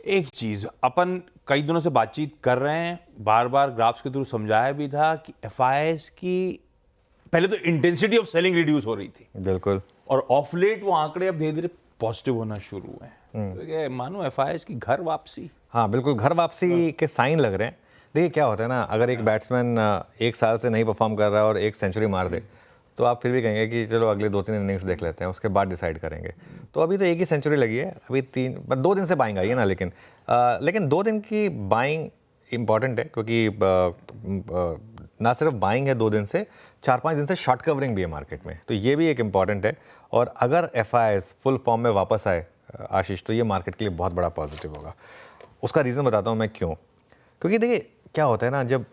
एक चीज अपन कई दिनों से बातचीत कर रहे हैं, बार बार ग्राफ्स के थ्रू समझाया भी था कि एफआईआईज की पहले तो इंटेंसिटी ऑफ सेलिंग रिड्यूस हो रही थी, बिल्कुल। और ऑफ लेट वो आंकड़े अब धीरे धीरे पॉजिटिव होना शुरू हुए हैं। तो ये मानो एफआईआईज की घर वापसी। हाँ बिल्कुल, घर वापसी के साइन लग रहे हैं। देखिए क्या होता है ना, अगर एक बैट्समैन एक साल से नहीं परफॉर्म कर रहा है और एक सेंचुरी मार दे, तो आप फिर भी कहेंगे कि चलो अगले 2-3 इनिंग्स देख लेते हैं, उसके बाद डिसाइड करेंगे। तो अभी तो एक ही सेंचुरी लगी है, अभी 2 दिन से बाइंग आई है ना, लेकिन 2 दिन की बाइंग इंपॉर्टेंट है, क्योंकि ना सिर्फ बाइंग है 2 दिन से, 4-5 दिन से शॉर्ट कवरिंग भी है मार्केट में, तो ये भी एक इम्पॉर्टेंट है। और अगर एफआईआईज फुल फॉर्म में वापस आए आशीष, तो ये मार्केट के लिए बहुत बड़ा पॉजिटिव होगा। उसका रीज़न बताता हूँ मैं क्यों। क्योंकि देखिए क्या होता है ना, जब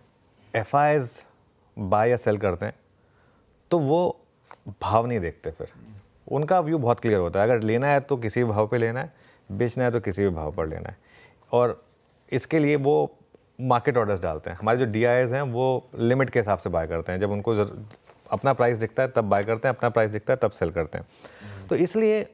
एफआईआईज बाय या सेल करते हैं तो वो भाव नहीं देखते, फिर उनका व्यू बहुत क्लियर होता है। अगर लेना है तो किसी भी भाव पे लेना है, बेचना है तो किसी भी भाव पर लेना है, और इसके लिए वो मार्केट ऑर्डर्स डालते हैं। हमारे जो डीआईएस हैं वो लिमिट के हिसाब से बाय करते हैं, जब उनको अपना प्राइस दिखता है तब बाय करते हैं, अपना प्राइस दिखता है तब सेल करते हैं। तो इसलिए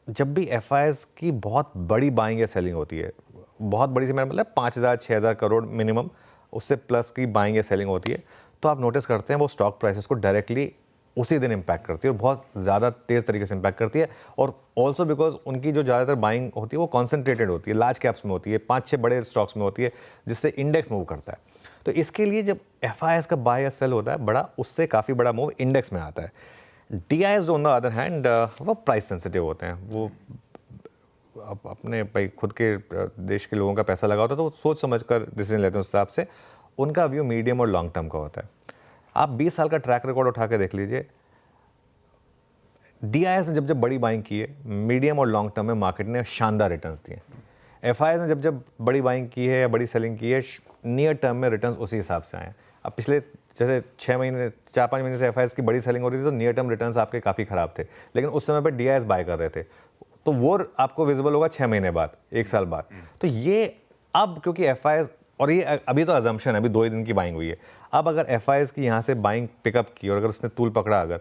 जब भी एफआईआईज की बहुत बड़ी बाइंग या सेलिंग होती है, बहुत बड़ी से मेरा मतलब 5,000-6,000 करोड़ मिनिमम, उससे प्लस की बाइंग या सेलिंग होती है, तो आप नोटिस करते हैं वो स्टॉक प्राइसेस को डायरेक्टली उसी दिन इम्पैक्ट करती है, और बहुत ज़्यादा तेज़ तरीके से इम्पैक्ट करती है। और ऑल्सो बिकॉज उनकी जो ज़्यादातर बाइंग होती है वो कॉन्सेंट्रेटेड होती है, लार्ज कैप्स में होती है, 5-6 बड़े स्टॉक्स में होती है, जिससे इंडेक्स मूव करता है। तो इसके लिए जब एफआईआईज का बाय या सेल होता है बड़ा, उससे काफ़ी बड़ा मूव इंडेक्स में आता है। DIIs on the other hand वो प्राइस सेंसिटिव होते हैं, वो अपने भाई खुद के देश के लोगों का पैसा लगा होता है, तो वो सोच समझ कर डिसीजन लेते हैं। उस हिसाब से उनका व्यू मीडियम और लॉन्ग टर्म का होता है। आप 20 साल का ट्रैक रिकॉर्ड उठा के देख लीजिए, डीआईएस ने जब जब बड़ी बाइंग की है, मीडियम और लॉन्ग टर्म में मार्केट ने शानदार रिटर्न्स दिए। एफआईआईज ने जब जब बड़ी बाइंग की है या बड़ी सेलिंग की है, नियर टर्म में रिटर्न्स उसी हिसाब से आए हैं। अब पिछले जैसे 4-5 महीने से एफआईआईज की बड़ी सेलिंग हो रही थी, तो नियर टर्म रिटर्न्स आपके काफ़ी ख़राब थे, लेकिन उस समय पर डीआईएस बाय कर रहे थे, तो वो आपको विजिबल होगा 6 महीने बाद, 1 साल बाद। तो ये अब क्योंकि एफआईआईज, और ये अभी तो अजम्पशन है, अभी 2 ही दिन की बाइंग हुई है, अब अगर एफआईआईज की यहाँ से बाइंग पिकअप की और अगर उसने तूल पकड़ा अगर,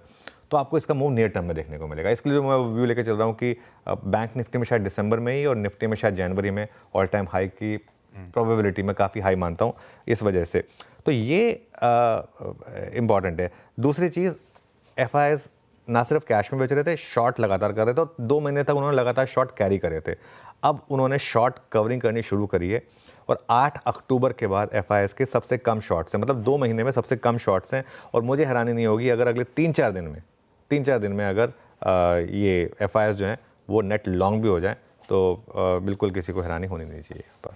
तो आपको इसका मूव नियर टर्म में देखने को मिलेगा। इसके लिए जो मैं व्यू लेकर चल रहा हूँ कि बैंक निफ्टी में शायद दिसंबर में ही और निफ्टी में शायद जनवरी में ऑल टाइम हाई की प्रोबेबिलिटी में काफ़ी हाई मानता हूँ इस वजह से। तो ये इम्पॉर्टेंट है। दूसरी चीज़, एफआईआईज ना सिर्फ कैश में बेच रहे थे, शॉर्ट लगातार कर रहे थे, और 2 महीने तक उन्होंने लगातार शॉर्ट कैरी करे थे। अब उन्होंने शॉर्ट कवरिंग करनी शुरू करी है, और 8 अक्टूबर के बाद एफआईआईज के सबसे कम शॉर्ट्स हैं, मतलब 2 महीने में सबसे कम शॉर्ट्स हैं। और मुझे हैरानी नहीं होगी अगर अगले 3-4 दिन में अगर ये एफआईआईज जो हैं वो नेट लॉन्ग भी हो जाए, तो बिल्कुल किसी को हैरानी होनी नहीं चाहिए यहाँ पर।